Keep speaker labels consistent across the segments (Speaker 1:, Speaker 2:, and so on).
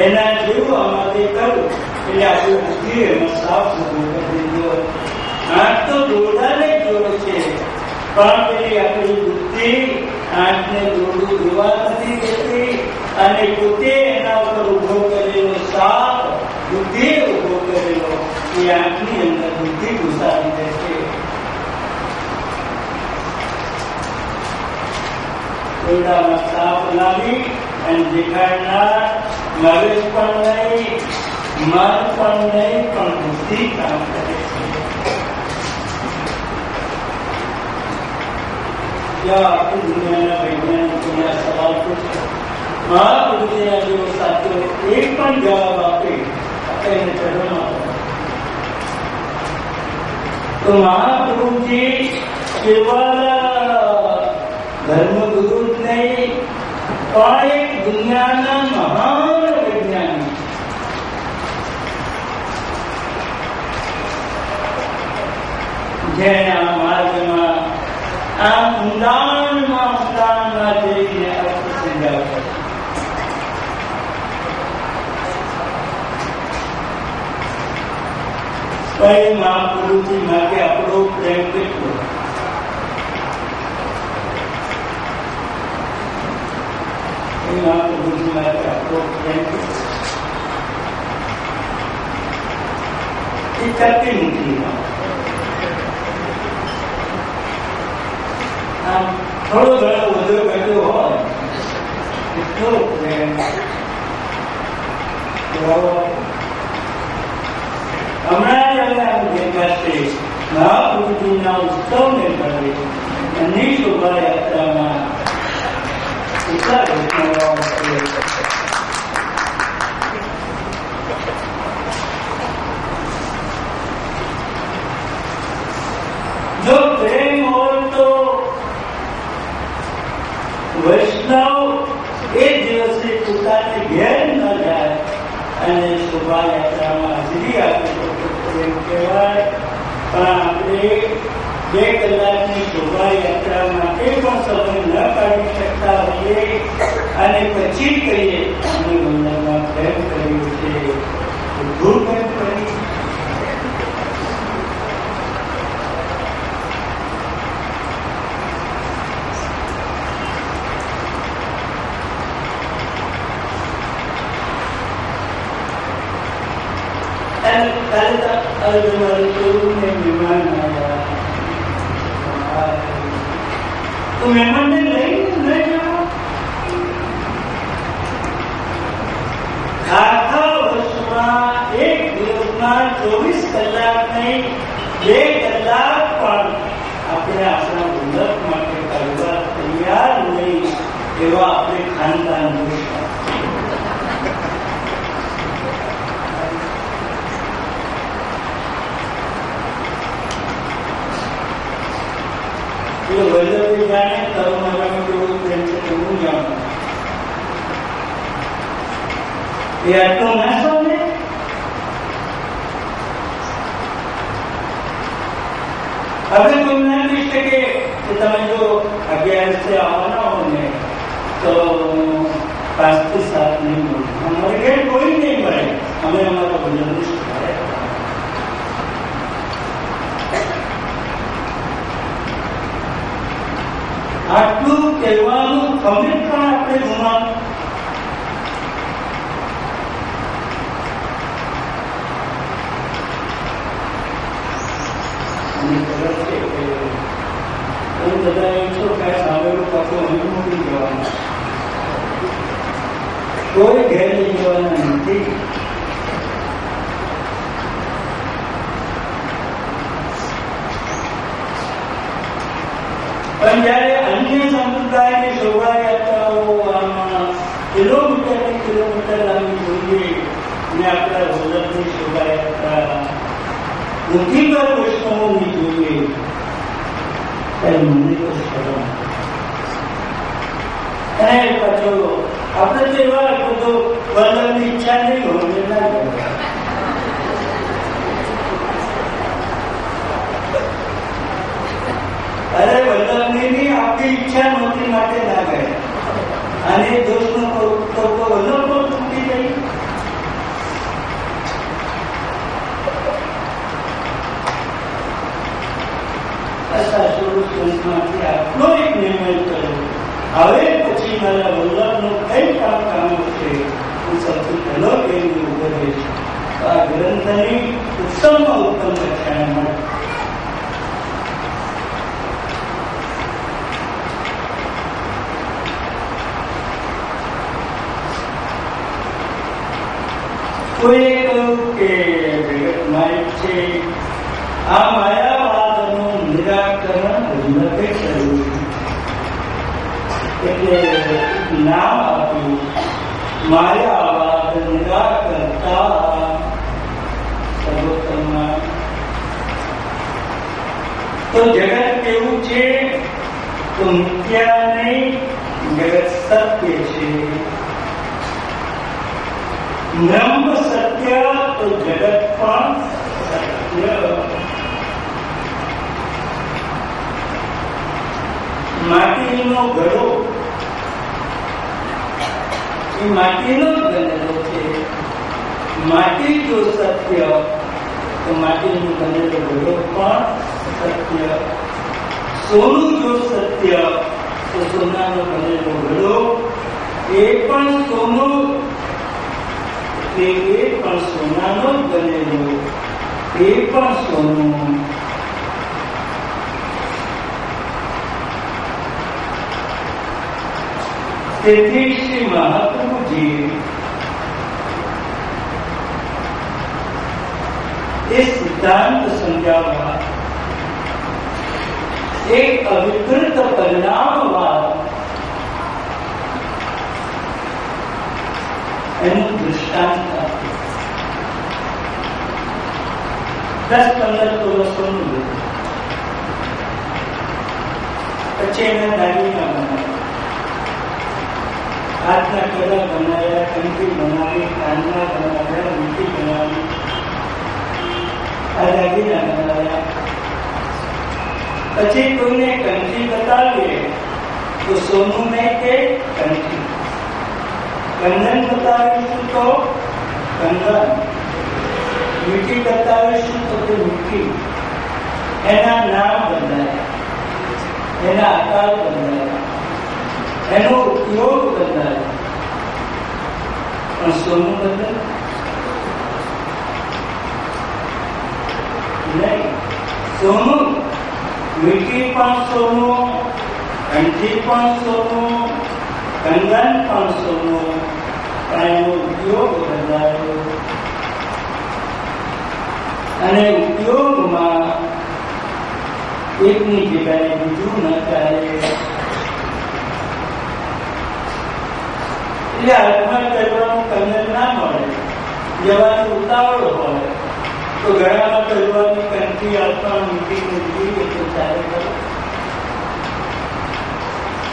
Speaker 1: એના જેવું આમાંથી કરું એટલે આપણું બુદ્ધિ એમાં સાફ કરી દીધો. આંખ તો દોરડાને જ જોડે છે, પણ પેલી આપણી બુદ્ધિ આંખને દોરડું જોવા નથી દેતી અને પોતે એના ઉપર ઉભો કરેલો સાપ બુદ્ધિ ઉભો કરેલો એ આંખની અંદર બુદ્ધિ ઘુસાવી દે છે. દોરડામાં સાપ લાવી અને દેખાડનાર મગજ પણ નહીં, મન પણ નહીં, પણ બુદ્ધિ કામ કરે છે. આખી દુનિયાના વૈજ્ઞાનિકોને આ સવાલ પૂછ્યો, મહાપુરુષના જેવો સાચો એક પણ જવાબ આપે એને ચરણમાં. તો મહાપુરુષજી કેવલ ધર્મગુરુ જ નહીં, પણ એક દુનિયાના મહાન વૈજ્ઞાનિક. જેને આ માર્ગમાં આ ઊંડાણમાં જઈને અર્થ સમજાવે. પણ મહાપુરુષજી માટે આપણો પ્રેમ કેટલો? મહાપુરુષજી માટે આપણો પ્રેમ કેટલો? એ કરતી નથી. થોડો ઘણો વધુ ઘટ્યો હોય એટલો પ્રેમ. હમણાં જ દેખાશે મહાપુરુષજીના ઉત્સવને પગલે એમની શોભાયાત્રામાં કેટલા ઘટનાઓ છે. જો પ્રેમ હોય તો વૈષ્ણવ એ દિવસે પોતાને ઘેર ન જાય અને શોભાયાત્રામાં હાજરી આપે તો પ્રેમ કહેવાય. પણ આપણે 2 કલાકની શોભાયાત્રા માટે પણ સમય ન કાઢી શકતા હોઈએ અને પછી કહીએ અમે મંદિરમાં પ્રેમ કર્યું છે, ભૂલ પ્રેમ કરી. તો મહેમાનને લઈને ન જાઓ. આખા વર્ષમાં એક દિવસમાં 24 કલાક નહીં, 2 કલાક પણ આપણે આપણા ઉલ્લખ માટે કરવા તૈયાર નહીં એવા આપણે ખાનદાન જોઈશું. વલ્લભી જાણે તારું મારામાં કેવું પ્રેમ છે તો હું જાણું. એ આટલો ના સમજે. હવે કોઈ ના કહી શકે કે તમે જો 11 આવવાના હો ને તો 5 થી 7 નહીં મળે. અમારે ઘેર કોઈ નહીં મળે, અમે અમારા ભજન શીખાય. આટલું કહેવાનું ગમે પણ આપણે ગુમાવ્યું. મને ખબર છે કે તમે બધા એમ છો કે સામેલું પાછું અમે મૂકી જવાનું, કોઈ ઘેર લઈ જવાના નથી. પણ જયારે અન્ય સંપ્રદાયની શોભાયાત્રાઓ આમાં કિલોમીટર લાંબી જોઈએ ને આપણા વલ્લભની શોભાયાત્રા ઊંચી પર વૈષ્ણવોની જોઈએ ત્યારે મને તો શરમ. અને પાછો આપણે તો એવા બધો વલ્લભની ઈચ્છા નહીં હોય ના કહેવાય. અરે વલ્લભની આપણી ઈચ્છા નહોતી માટે ના ગયા અને દોષનો વલ્લભ તૂટી ગઈ. મારા વલ્લભનું કઈ કામ છે હું સૌથી પહેલો એની ઉપદેશ. આ ગ્રંથની ઉત્તમમાં ઉત્તમ કક્ષાએ મળે. કોઈએ કહ્યું કે જગતમાં છે આ માયાવાદનું નિરાકરણ નથી કર્યું, એટલે નામ આપ્યું માયાવાદ નિરાકર્તા સર્વોત્તમ. તો જગત કેવું છે? તો મિથ્યા નહીં, જગત સત્ય છે. બ્રહ્મ સત્ય તો જગત પણ સત્ય. માટીનો ઘડો એ માટીનો જ બનેલો છે. માટી જો સત્ય તો માટીનો બનેલો ઘડો પણ સત્ય. સોનું જો સત્ય તો સોનાનો બનેલો ઘડો એ પણ સોનું, એ પણ સોનાનો જ બનેલો, એ પણ સોનું. તેથી શ્રી મહાપ્રભુજી એ સિદ્ધાંત સમજાવવા એક અવિકૃત પરિણામવાદ એનું દૃષ્ટાંત આપ્યું. 10-15 તોલા સોનું લીધું, પછી એને દાગીના બનાવ્યા, હાથના કડા બનાવ્યા, કંઠી બનાવી, કાનના બનાવ્યા, મીઠી બનાવી, આ દાગીના બનાવ્યા. પછી કોઈને કંઠી બતાવીએ તો સોનું નહીં કે કંઠી, કંદન બતાવીશું તો કંદન, મીઠી બતાવીશું તો તે મીઠી. એના નામ બદલાયા, એના આકાર બદલાયા, એનો ઉપયોગ બદલાયો, પણ સોનું બદલાય નહીં. સોનું, મીઠી પણ સોનું, કંઠી પણ સોનું, કંદન પણ સોનું, પણ એનો ઉપયોગ બદલાયો. અને ઉપયોગમાં એકની જગ્યાએ બીજું ન ચાલે. એટલે હાથમાં કરવાનું કંદન ના મળે, જવાની ઉતાવળ હોય તો ગળામાં કરવાની કંઠી હાથમાં મીઠી મૂકી તો ચાલે કરો.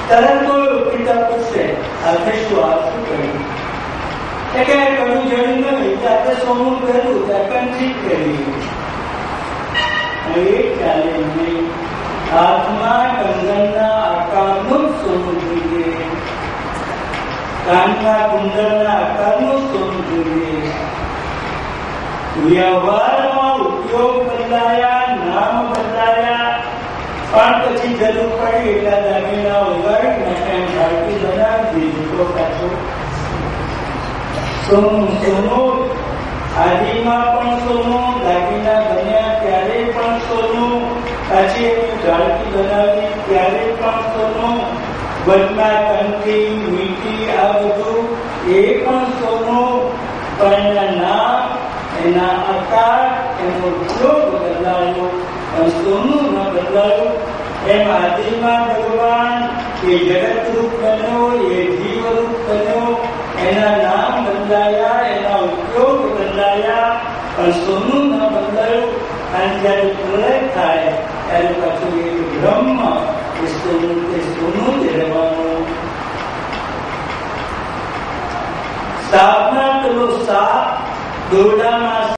Speaker 1: તરત તો પિતા પૂછશે આપણે શું કર્યું? એ કે કડું જડ્યું નહીં, આપણે સોનું કર્યું, ત્યાં કંઠી કરી. એ ચાલે નહીં. હાથમાં કંદનના આકારનું જ સોનું જોઈએ, કાનના કુંડળના આકારનું સોનું જોઈએ. વ્યવહારમાં ઉપયોગ બદલાયા, નામ બદલાયા, પણ પછી જરૂર પડી એટલા દાગીના ઉગાડી નાખ્યા, ઝાડકી બનાવી દીધો પાછો. સોનું સોનું, આદિમાં પણ સોનું, દાગીના બન્યા ત્યારે પણ સોનું, પાછી એની ઝાડકી બનાવી ત્યારે પણ સોનું, વચમાં કંઠી, મીઠી, આ બધું એ પણ સોનું, પણ એના નામ, એના આકાર, એનો ઉપયોગ બદલાયો, પણ સોનું ન બદલાયું. એમ આદિમાં ભગવાન એ જગત રૂપ બન્યો, એ જીવ રૂપ બન્યો, એના નામ બદલાયા, એના ઉપયોગ બદલાયા, પણ સોનું ન બદલાયું. અને જયારે પ્રલય થાય ત્યારે પાછું એ બ્રહ્મ એ સોનું જ રહેવાનું. સાપના પેલો સાપ દોરડામાં